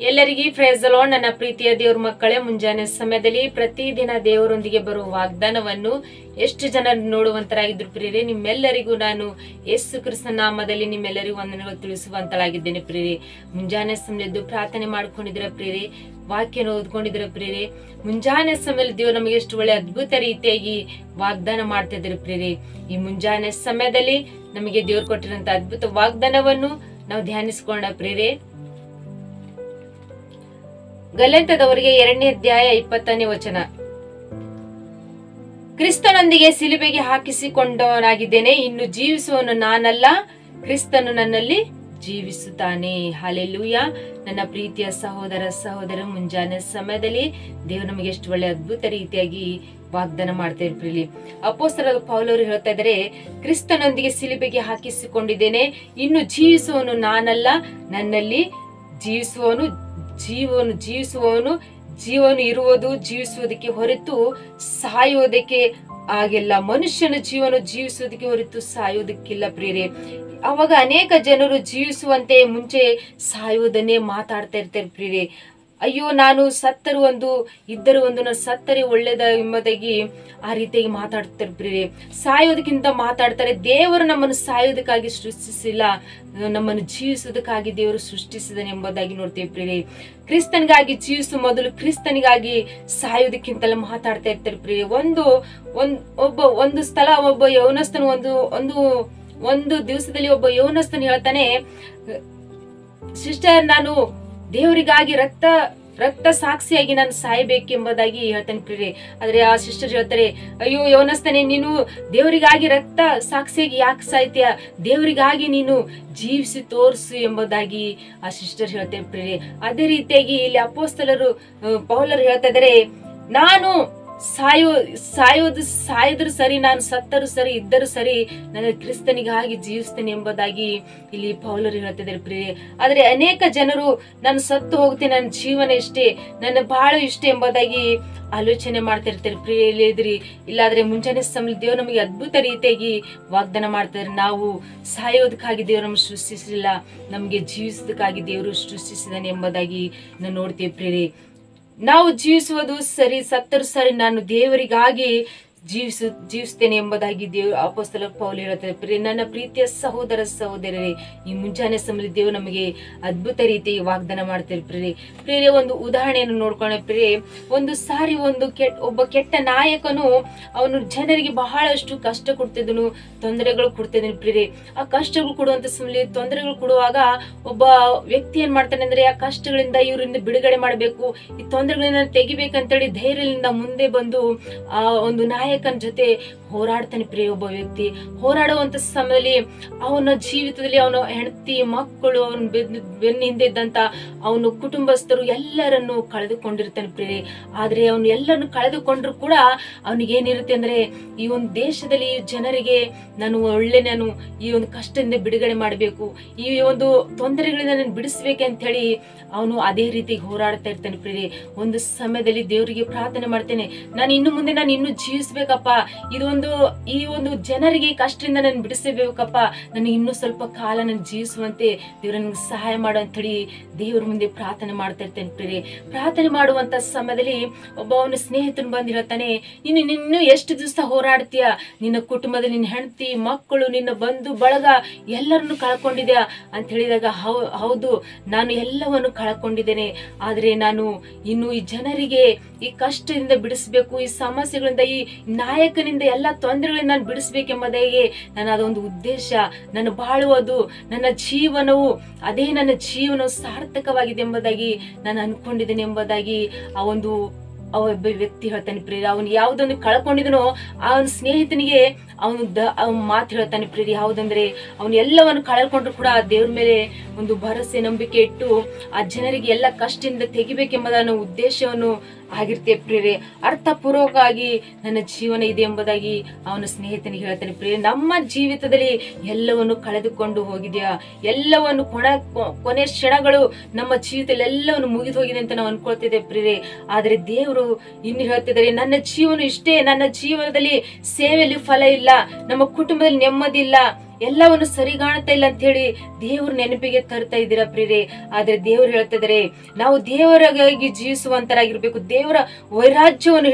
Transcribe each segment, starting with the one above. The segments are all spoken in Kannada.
ಎಲ್ಲರಿಗೂ ಪ್ರೈಸ್ ದಿ ಲಾರ್ಡ್. ನನ್ನ ಪ್ರೀತಿಯ ದೇವ್ರ ಮಕ್ಕಳೇ, ಮುಂಜಾನೆ ಸಮಯದಲ್ಲಿ ಪ್ರತಿದಿನ ದೇವರೊಂದಿಗೆ ಬರುವ ವಾಗ್ದಾನವನ್ನು ಎಷ್ಟು ಜನ ನೋಡುವಂತರಾಗಿದ್ರು ಪ್ರಿಯರೇ. ನಿಮ್ಮೆಲ್ಲರಿಗೂ ನಾನು ಯೇಸು ಕ್ರಿಸ್ತನ ನಾಮದಲ್ಲಿ ನಿಮ್ಮೆಲ್ಲರಿಗೂ ವಂದನೆಗಳು ತಿಳಿಸುವಂತಳಾಗಿದ್ದೇನೆ ಪ್ರಿಯರೇ. ಮುಂಜಾನೆ ಸಮಯದ್ದು ಪ್ರಾರ್ಥನೆ ಮಾಡ್ಕೊಂಡಿದ್ರೆ ಪ್ರಿಯರೇ, ವಾಕ್ಯನ ಓದ್ಕೊಂಡಿದ್ರೆ ಪ್ರಿಯರೇ, ಮುಂಜಾನೆ ಸಮಯದಲ್ಲಿ ದೇವರು ನಮಗೆ ಎಷ್ಟು ಒಳ್ಳೆ ಅದ್ಭುತ ರೀತಿಯಾಗಿ ವಾಗ್ದಾನ ಮಾಡ್ತಾ ಇದ್ದಾರೆ ಪ್ರಿಯರೇ. ಈ ಮುಂಜಾನೆ ಸಮಯದಲ್ಲಿ ನಮಗೆ ದೇವ್ರು ಕೊಟ್ಟಿರುವಂತ ಅದ್ಭುತ ವಾಗ್ದಾನವನ್ನು ನಾವು ಧ್ಯಾನಿಸಿಕೊಳ್ಳೋಣ ಪ್ರಿಯರೇ. ಗಲಾತ್ಯದವರಿಗೆ 2ನೇ ಅಧ್ಯಾಯ 20ನೇ ವಚನ. ಕ್ರಿಸ್ತನೊಂದಿಗೆ ಸಿಲುಬೆಗೆ ಹಾಕಿಸಿಕೊಂಡವನಾಗಿದ್ದೇನೆ, ಇನ್ನು ಜೀವಿಸುವವನು ನಾನಲ್ಲ, ಕ್ರಿಸ್ತನು ನನ್ನಲ್ಲಿ ಜೀವಿಸುತ್ತಾನೆ. ಹಲ್ಲೆಲೂಯಾ. ನನ್ನ ಪ್ರೀತಿಯ ಸಹೋದರ ಸಹೋದರ, ಮುಂಜಾನೆ ಸಮಯದಲ್ಲಿ ದೇವರು ನಮಗೆ ಎಷ್ಟು ಒಳ್ಳೆ ಅದ್ಭುತ ರೀತಿಯಾಗಿ ವಾಗ್ದಾನ ಮಾಡ್ತಾ ಇರ್ಲಿ. ಅಪೊಸ್ತಲರಾದ ಪೌಲರು ಹೇಳ್ತಾ ಇದ್ದಾರೆ, ಕ್ರಿಸ್ತನೊಂದಿಗೆ ಸಿಲುಬೆಗೆ ಹಾಕಿಸಿಕೊಂಡಿದ್ದೇನೆ, ಇನ್ನು ಜೀವಿಸುವವನು ನಾನಲ್ಲ, ನನ್ನಲ್ಲಿ ಜೀವಿಸುವವನು ಜೀವನು ಇರುವುದು ಜೀವಿಸುವುದಕ್ಕೆ ಹೊರತು ಸಾಯುವುದಕ್ಕೆ ಆಗಿಲ್ಲ. ಮನುಷ್ಯನ ಜೀವನ ಜೀವಿಸುವುದಕ್ಕೆ ಹೊರತು ಸಾಯುವುದಕ್ಕಿಲ್ಲ ಪ್ರಿಯರೇ. ಅವಾಗ ಅನೇಕ ಜನರು ಜೀವಿಸುವಂತೆ ಮುಂಚೆ ಸಾಯುವುದನ್ನೇ ಮಾತಾಡ್ತಾ ಇರ್ತಾರೆ ಪ್ರಿಯರೇ. ಅಯ್ಯೋ, ನಾನು ಸತ್ತರು ಒಂದು ಇದ್ದರು ಒಂದು, ನಾನು ಸತ್ತರೆ ಒಳ್ಳೇದ ಎಂಬುದಾಗಿ ಆ ರೀತಿಯಾಗಿ ಮಾತಾಡ್ತಾರೆ ಪ್ರಿಯರೇ. ಸಾಯೋದಕ್ಕಿಂತ ಮಾತಾಡ್ತಾರೆ. ದೇವರು ನಮ್ಮನ್ನು ಸಾಯೋದಕ್ಕಾಗಿ ಸೃಷ್ಟಿಸಿಲ್ಲ, ನಮ್ಮನ್ನು ಜೀವಿಸೋದಕ್ಕಾಗಿ ದೇವರು ಸೃಷ್ಟಿಸಿದನೆ ಎಂಬುದಾಗಿ ನೋಡ್ತೇವೆ ಪ್ರಿಯರೇ. ಕ್ರಿಸ್ತನಿಗಾಗಿ ಜೀವಿಸುವ ಮೊದಲು ಕ್ರಿಸ್ತನಿಗಾಗಿ ಸಾಯೋದಕ್ಕಿಂತಲ್ಲ ಮಾತಾಡ್ತಾ ಇರ್ತಾರೆ ಪ್ರಿಯರೇ. ಒಂದು ಸ್ಥಳ ಒಬ್ಬ ಯೌವನಸ್ಥನು ಒಂದು ದಿವಸದಲ್ಲಿ ಒಬ್ಬ ಯೌವನಸ್ಥನು ಹೇಳ್ತಾನೆ, ಸಿಸ್ಟರ್, ನಾನು ದೇವರಿಗಾಗಿ ರಕ್ತ ಸಾಕ್ಷಿಯಾಗಿ ನಾನು ಸಾಯಬೇಕೆಂಬುದಾಗಿ ಹೇಳ್ತಾನೆ ಪ್ರಿಯರೇ. ಆದ್ರೆ ಆ ಸಿಸ್ಟರ್ ಹೇಳ್ತಾರೆ, ಅಯ್ಯೋ ಯೌವನಸ್ಥನೇ, ನೀನು ದೇವರಿಗಾಗಿ ರಕ್ತ ಸಾಕ್ಷಿಯಾಗಿ ಯಾಕೆ ಸಾಯ್ತೀಯ, ದೇವರಿಗಾಗಿ ನೀನು ಜೀವಿಸಿ ತೋರಿಸು ಎಂಬುದಾಗಿ ಆ ಸಿಸ್ಟರ್ ಹೇಳ್ತಾರೆ ಪ್ರಿಯರೇ. ಅದೇ ರೀತಿಯಾಗಿ ಇಲ್ಲಿ ಅಪೊಸ್ತಲರು ಪೌಲರು ಹೇಳ್ತಾ ಇದ್ದಾರೆ, ನಾನು ಸಾಯಿದ್ರು ಸರಿ, ನಾನು ಸತ್ತರು ಸರಿ, ಇದ್ದರು ಸರಿ, ನಾನು ಕ್ರಿಸ್ತನಿಗಾಗಿ ಜೀವಿಸ್ತೇನೆ ಎಂಬುದಾಗಿ ಇಲ್ಲಿ ಪೌಲರು ಹೇಳ್ತಿದ್ದಾರೆ ಪ್ರಿಯರೇ. ಆದ್ರೆ ಅನೇಕ ಜನರು ನಾನು ಸತ್ತು ಹೋಗ್ತೇನೆ, ನನ್ನ ಜೀವನ ಇಷ್ಟೇ, ನನ್ನ ಬಾಳು ಇಷ್ಟೇ ಎಂಬುದಾಗಿ ಆಲೋಚನೆ ಮಾಡ್ತಾ ಇರ್ತಾರೆ ಪ್ರಿಯರೇ. ಇಲ್ಲಾದ್ರೆ ಮುಂಜಾನೆ ಸಮಯ ದೇವರು ನಮಗೆ ಅದ್ಭುತ ರೀತಿಯಾಗಿ ವಾಗ್ದಾನ ಮಾಡ್ತಾರೆ. ನಾವು ಸಾಯೋದಕ್ಕಾಗಿ ದೇವರು ನಮ್ಗೆ ಸೃಷ್ಟಿಸಿಲ್ಲ, ನಮ್ಗೆ ಜೀವಿಸೋದಕ್ಕಾಗಿ ದೇವರು ಸೃಷ್ಟಿಸಿದಾನೆ ಎಂಬುದಾಗಿ ನಾವು ನೋಡ್ತೀವಿ ಪ್ರಿಯರೇ. ನಾವು ಜೀವಿಸುವುದು ಸರಿ, ಸತ್ತರು ಸರಿ, ನಾನು ದೇವರಿಗಾಗಿ ಜೀವಿಸ್ತೇನೆ ಎಂಬುದಾಗಿ ದೇವರು ಅಪೊಸ್ತಲ ಪೌಲರು ಹೇಳ್ತಾರೆ ಪ್ರಿಯರೇ. ನನ್ನ ಪ್ರೀತಿಯ ಸಹೋದರ ಸಹೋದರರೇ, ಈ ಮುಂಜಾನೆ ಸಮಯದಲ್ಲಿ ದೇವರು ನಮಗೆ ಅದ್ಭುತ ರೀತಿ ವಾಗ್ದಾನ ಮಾಡ್ತಾರೆ ಪ್ರಿಯರೇ. ಒಂದು ಉದಾಹರಣೆಯನ್ನು ನೋಡ್ಕೊಳ್ಳೋಣ ಪ್ರಿಯರೇ. ಒಂದು ಸಾರಿ ಒಬ್ಬ ಕೆಟ್ಟ ನಾಯಕನು ಅವನು ಜನರಿಗೆ ಬಹಳಷ್ಟು ಕಷ್ಟ ಕೊಡ್ತಿದ್ದನು, ತೊಂದರೆಗಳು ಕೊಡ್ತಿದ್ದಾನೆ ಪ್ರಿಯರೇ. ಆ ಕಷ್ಟಗಳು ಕೊಡುವಂತ ಸಮಯ ತೊಂದರೆಗಳು ಕೊಡುವಾಗ ಒಬ್ಬ ವ್ಯಕ್ತಿ ಏನ್ ಮಾಡ್ತಾನೆ ಅಂದ್ರೆ, ಆ ಕಷ್ಟಗಳಿಂದ ಇವರಿಂದ ಬಿಡುಗಡೆ ಮಾಡಬೇಕು, ಈ ತೊಂದರೆಗಳನ್ನ ತೆಗಿಬೇಕಂತೇಳಿ ಧೈರ್ಯದಿಂದ ಮುಂದೆ ಬಂದು ಆ ಒಂದು ನಾಯಕನ ಜೊತೆ ಹೋರಾಡ್ತಾನೆ ಪ್ರಿಯ. ಒಬ್ಬ ವ್ಯಕ್ತಿ ಹೋರಾಡುವಂತ ಸಮಯದಲ್ಲಿ ಅವನ ಜೀವಿತದಲ್ಲಿ ಅವನ ಹೆಂಡತಿ, ಮಕ್ಕಳು, ಅವನ ಬೆನ್ನ ಹಿಂದೆ ಇದ್ದಂತ ಅವನು ಕುಟುಂಬಸ್ಥರು ಎಲ್ಲರನ್ನು ಕಳೆದುಕೊಂಡಿರ್ತಾನೆ ಪ್ರಿಯರೇ. ಆದ್ರೆ ಅವನು ಎಲ್ಲರನ್ನು ಕಳೆದುಕೊಂಡ್ರು ಕೂಡ ಅವನಿಗೇನಿರುತ್ತೆ ಅಂದ್ರೆ, ಈ ಒಂದು ದೇಶದಲ್ಲಿ ಜನರಿಗೆ ನಾನು ಈ ಒಂದು ಕಷ್ಟದಿಂದ ಬಿಡುಗಡೆ ಮಾಡಬೇಕು, ಈ ಒಂದು ತೊಂದರೆಗಳಿಂದ ನಾನು ಬಿಡಿಸ್ಬೇಕೆ ಅಂತ ಹೇಳಿ ಅವನು ಅದೇ ರೀತಿ ಹೋರಾಡ್ತಾ ಇರ್ತಾನೆ ಪ್ರಿಯರೇ. ಒಂದು ಸಮಯದಲ್ಲಿ ದೇವರಿಗೆ ಪ್ರಾರ್ಥನೆ ಮಾಡ್ತೇನೆ, ನಾನು ಇನ್ನು ಮುಂದೆ ಇನ್ನೂ ಜೀವಿಸ್ಬೇಕಪ್ಪ, ಈ ಒಂದು ಜನರಿಗೆ ಕಷ್ಟದಿಂದ ನಾನು ಬಿಡಿಸಬೇಕಪ್ಪ, ನನಗೆ ಇನ್ನೂ ಸ್ವಲ್ಪ ಕಾಲ ನಾನು ಜೀವಿಸುವಂತೆ ದೇವ್ರ ನನಗೆ ಸಹಾಯ ಮಾಡು ಅಂತ ಹೇಳಿ ದೇವ್ರ ಮುಂದೆ ಪ್ರಾರ್ಥನೆ ಮಾಡ್ತಾ ಇರ್ತೇನೆ ಪ್ರಿಯರೇ. ಪ್ರಾರ್ಥನೆ ಮಾಡುವಂತ ಸಮಯದಲ್ಲಿ ಒಬ್ಬ ಅವನ ಸ್ನೇಹಿತನು ಬಂದು ಹೇಳ್ತಾನೆ, ನೀನು ಎಷ್ಟು ದಿವಸ ಹೋರಾಡ್ತೀಯ, ನಿನ್ನ ಕುಟುಂಬದಲ್ಲಿ ನಿನ್ನ ಹೆಂಡತಿ, ಮಕ್ಕಳು, ನಿನ್ನ ಬಂಧು ಬಳಗ ಎಲ್ಲರನ್ನು ಕಳ್ಕೊಂಡಿದ್ಯಾ ಅಂತ ಹೇಳಿದಾಗ, ಹೌದು, ನಾನು ಎಲ್ಲವನ್ನು ಕಳ್ಕೊಂಡಿದ್ದೇನೆ, ಆದ್ರೆ ನಾನು ಇನ್ನು ಈ ಜನರಿಗೆ ಈ ಕಷ್ಟದಿಂದ ಬಿಡಿಸ್ಬೇಕು, ಈ ಸಮಸ್ಯೆಗಳಿಂದ, ಈ ನಾಯಕನಿಂದ ಎಲ್ಲ ತೊಂದರೆಗಳಿಂದ ನಾನು ಬಿಡಿಸ್ಬೇಕೆಂಬುದಾಗಿ ನನ್ನ ಅದೊಂದು ಉದ್ದೇಶ, ನನ್ನ ಬಾಳುವುದು, ನನ್ನ ಜೀವನವು, ಅದೇ ನನ್ನ ಜೀವನವು ಸಾರ್ಥಕವಾಗಿದೆ ಎಂಬುದಾಗಿ ನಾನು ಅನ್ಕೊಂಡಿದ್ದೇನೆ ಎಂಬುದಾಗಿ ಒಬ್ಬ ವ್ಯಕ್ತಿ ಹೇಳ್ತಾನೆ ಪ್ರಿಯರೇ. ಅವನು ಯಾವುದೊಂದು ಕಳ್ಕೊಂಡಿದನೋ ಅವನ ಸ್ನೇಹಿತನಿಗೆ ಅವನು ಮಾತು ಹೇಳ್ತಾನೆ ಪ್ರಿಯರೇ. ಯಾವುದಂದ್ರೆ, ಅವನು ಎಲ್ಲವನ್ನು ಕಳ್ಕೊಂಡ್ರು ಕೂಡ ದೇವ್ರ ಮೇಲೆ ಒಂದು ಭರವಸೆ, ನಂಬಿಕೆ ಇಟ್ಟು ಆ ಜನರಿಗೆ ಎಲ್ಲ ಕಷ್ಟದಿಂದ ತೆಗಿಬೇಕೆಂಬುದನ್ನು ಉದ್ದೇಶವನ್ನು ಆಗಿರ್ತೇವೆ ಪ್ರಿಯರೇ. ಅರ್ಥಪೂರ್ವಕವಾಗಿ ನನ್ನ ಜೀವನ ಇದೆ ಎಂಬುದಾಗಿ ಅವನ ಸ್ನೇಹಿತನಿಗೆ ಹೇಳ್ತಾನೆ ಪ್ರಿಯರೇ. ನಮ್ಮ ಜೀವಿತದಲ್ಲಿ ಎಲ್ಲವನ್ನು ಕಳೆದುಕೊಂಡು ಹೋಗಿದ್ಯಾ, ಎಲ್ಲವನ್ನು ಕೊನೆ ಕ್ಷಣಗಳು ನಮ್ಮ ಜೀವಿತದಲ್ಲಿ ಎಲ್ಲವನ್ನು ಮುಗಿದು ಹೋಗಿದೆ ಅಂತ ನಾವು ಅನ್ಕೊಳ್ತಿದ್ದೇವೆ ಪ್ರಿಯರೇ. ಆದ್ರೆ ದೇವರು ಇನ್ನು ಹೇಳ್ತಿದ್ದಾರೆ, ನನ್ನ ಜೀವನ ಇಷ್ಟೇ, ನನ್ನ ಜೀವನದಲ್ಲಿ ಸೇವೆಯಲ್ಲಿ ಫಲ ಇಲ್ಲ, ನಮ್ಮ ಕುಟುಂಬದಲ್ಲಿ ನೆಮ್ಮದಿ ಇಲ್ಲ, ಎಲ್ಲವನ್ನು ಸರಿ ಕಾಣ್ತಾ ಇಲ್ಲ ಅಂತ ಹೇಳಿ ದೇವ್ರ ನೆನಪಿಗೆ ತರ್ತಾ ಇದ್ದೀರಾ ಪ್ರಿಯರೇ. ಆದ್ರೆ ದೇವ್ರು ಹೇಳ್ತಾ ಇದಾರೆ, ನಾವು ದೇವರಾಗಿ ಜೀವಿಸುವಂತರಾಗಿರ್ಬೇಕು. ದೇವರ ವೈರಾಜ್ಯವನ್ನು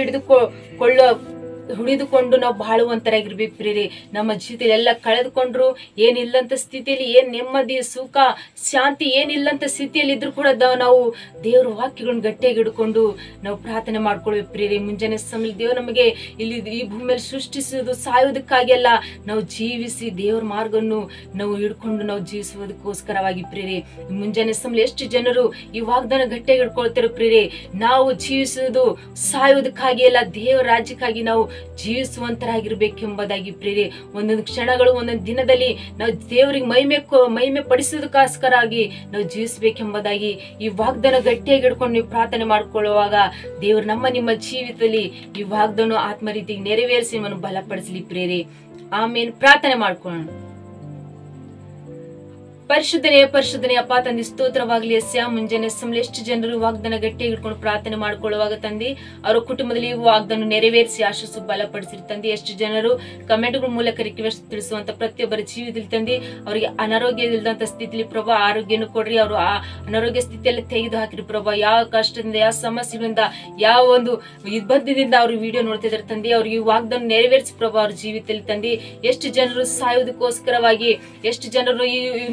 ಹಿಡಿದುಕೊಂಡು ನಾವು ಬಾಳುವಂತರಾಗಿರ್ಬೇಕು ಪ್ರಿಯರೇ. ನಮ್ಮ ಜೀವಿತದಲ್ಲಿ ಎಲ್ಲ ಕಳೆದುಕೊಂಡ್ರು, ಏನಿಲ್ಲಂತ ಸ್ಥಿತಿಯಲ್ಲಿ, ಏನ್ ನೆಮ್ಮದಿ ಸುಖ ಶಾಂತಿ ಏನಿಲ್ಲಂತ ಸ್ಥಿತಿಯಲ್ಲಿ ಇದ್ರು ಕೂಡ ನಾವು ದೇವ್ರ ವಾಕ್ಯಗಳನ್ನ ಗಟ್ಟಿಯಾಗಿ ಹಿಡ್ಕೊಂಡು ನಾವು ಪ್ರಾರ್ಥನೆ ಮಾಡ್ಕೊಳ್ಬೇಕು ಪ್ರಿಯರೇ. ಮುಂಜಾನೆ ಸಮಯ ದೇವ್ರು ನಮಗೆ ಇಲ್ಲಿ ಈ ಭೂಮಿಯಲ್ಲಿ ಸೃಷ್ಟಿಸುವುದು ಸಾಯೋದಕ್ಕಾಗಿ ಅಲ್ಲ, ನಾವು ಜೀವಿಸಿ ದೇವ್ರ ಮಾರ್ಗವನ್ನು ನಾವು ಹಿಡ್ಕೊಂಡು ನಾವು ಜೀವಿಸುವುದಕ್ಕೋಸ್ಕರವಾಗಿ ಪ್ರಿಯರೇ. ಮುಂಜಾನೆ ಸಮಯ ಎಷ್ಟು ಜನರು ಈ ವಾಗ್ದಾನ ಗಟ್ಟಿಯಾಗಿ ಹಿಡ್ಕೊಳ್ತಾರೆ ಪ್ರಿಯರೇ. ನಾವು ಜೀವಿಸುವುದು ಸಾಯೋದಕ್ಕಾಗಿ ಅಲ್ಲ, ದೇವರ ರಾಜ್ಯಕ್ಕಾಗಿ ನಾವು ಜೀವಿಸುವಂತರಾಗಿರ್ಬೇಕೆಂಬುದಾಗಿ ಪ್ರಿಯರೇ. ಒಂದೊಂದು ಕ್ಷಣಗಳು ಒಂದೊಂದು ದಿನದಲ್ಲಿ ನಾವು ದೇವರಿಗೆ ಮಹಿಮೆ ಪಡಿಸುವುದಕ್ಕೋಸ್ಕರಾಗಿ ನಾವು ಜೀವಿಸಬೇಕೆಂಬುದಾಗಿ ಈ ವಾಗ್ದಾನ ಗಟ್ಟಿಯಾಗಿ ಹಿಡ್ಕೊಂಡು ನೀವು ಪ್ರಾರ್ಥನೆ ಮಾಡ್ಕೊಳ್ಳುವಾಗ ದೇವರು ನಿಮ್ಮ ಜೀವಿತದಲ್ಲಿ ಈ ವಾಗ್ದಾನ ಆತ್ಮ ರೀತಿಗೆ ನೆರವೇರಿಸಿ ನಮ್ಮನ್ನು ಬಲಪಡಿಸಲಿ ಪ್ರಿಯರೇ. ಆಮೇಲೆ ಪ್ರಾರ್ಥನೆ ಮಾಡ್ಕೊಳ್ಳೋಣ. ಪರಿಶುದ್ಧನೇ ಅಪ್ಪ ತಂದೆ, ಸ್ತೋತ್ರವಾಗ್ಲಿ ಎಸ್ಯ. ಮುಂಜಾನೆ ಸಮಯ ಎಷ್ಟು ಜನರು ವಾಗ್ದಾನ ಗಟ್ಟಿಯಾಗಿ ಹಿಡ್ಕೊಂಡು ಪ್ರಾರ್ಥನೆ ಮಾಡ್ಕೊಳ್ಳುವಾಗ ತಂದೆ ಅವರ ಕುಟುಂಬದಲ್ಲಿ ವಾಗ್ದಾನ ನೆರವೇರಿಸಿ ಆಶಿಸು ಬಲಪಡಿಸಿರಿ ತಂದೆ. ಎಷ್ಟು ಜನರು ಕಮೆಂಟ್ಗಳ ಮೂಲಕ ರಿಕ್ವೆಸ್ಟ್ ತಿಳಿಸುವಂತ ಪ್ರತಿಯೊಬ್ಬರ ಜೀವಿತದಲ್ಲಿ ತಂದೆ ಅವರಿಗೆ ಅನಾರೋಗ್ಯ ಇಲ್ಲದಂತ ಸ್ಥಿತಿಯಲ್ಲಿ ಪ್ರಭಾ ಆರೋಗ್ಯನು ಕೊಡ್ರಿ. ಅವರು ಆ ಅನಾರೋಗ್ಯ ಸ್ಥಿತಿಯಲ್ಲಿ ತೆಗೆದು ಹಾಕಿರಿ ಪ್ರಭಾ. ಯಾವ ಕಷ್ಟದಿಂದ, ಯಾವ ಸಮಸ್ಯೆಗಳಿಂದ, ಯಾವ ಒಂದು ಇಬ್ಬಂಧದಿಂದ ಅವ್ರಿಗೆ ವಿಡಿಯೋ ನೋಡ್ತಾ ಇದಾರೆ ತಂದೆ, ಅವ್ರಿಗೆ ವಾಗ್ದಾನ ನೆರವೇರಿಸಿ ಪ್ರಭಾ ಅವ್ರ ಜೀವಿತದಲ್ಲಿ ತಂದೆ. ಎಷ್ಟು ಜನರು ಸಾಯೋದಕ್ಕೋಸ್ಕರವಾಗಿ, ಎಷ್ಟು ಜನರು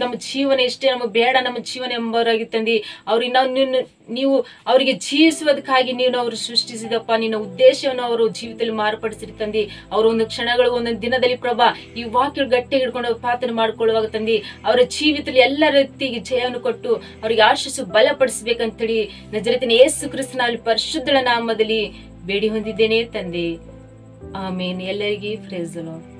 ನಮ್ಮ ಜೀವನ ಇಷ್ಟೇ ನಮಗೆ ಬೇಡ, ನಮ್ಮ ಜೀವನ ಎಂಬವರಾಗಿ ತಂದಿ ಅವ್ರಿಗೆ ನೀವು ಅವರಿಗೆ ಜೀವಿಸುವುದಕ್ಕಾಗಿ ನೀನು ಅವರು ಸೃಷ್ಟಿಸಿದಪ್ಪ. ನಿನ್ನ ಉದ್ದೇಶವನ್ನು ಅವರು ಜೀವಿತದಲ್ಲಿ ಮಾರ್ಪಡಿಸಿರಿ ತಂದಿ. ಅವರು ಒಂದು ಕ್ಷಣಗಳು ಒಂದೊಂದು ದಿನದಲ್ಲಿ ಪ್ರಭಾ ಈ ವಾಕ್ಯ ಗಟ್ಟಿ ಹಿಡ್ಕೊಂಡು ಪ್ರಾರ್ಥನೆ ಮಾಡ್ಕೊಳ್ಳುವಾಗ ತಂದಿ ಅವರ ಜೀವಿತದಲ್ಲಿ ಎಲ್ಲ ರೀತಿಗೆ ಜಯವನ್ನು ಕೊಟ್ಟು ಅವರಿಗೆ ಆಶಿಸು ಬಲಪಡಿಸಬೇಕಂತೇಳಿ ನಜರೇತಿನ ಯೇಸು ಕ್ರಿಸ್ತನಲ್ಲಿ ಪರಿಶುದ್ಧಳ ನಾಮದಲ್ಲಿ ಬೇಡಿ ಹೊಂದಿದ್ದೇನೆ ತಂದೆ. ಆಮೇನ್. ಎಲ್ಲರಿಗೆ ಪ್ರೈಸ್ ದಿ ಲಾರ್ಡ್.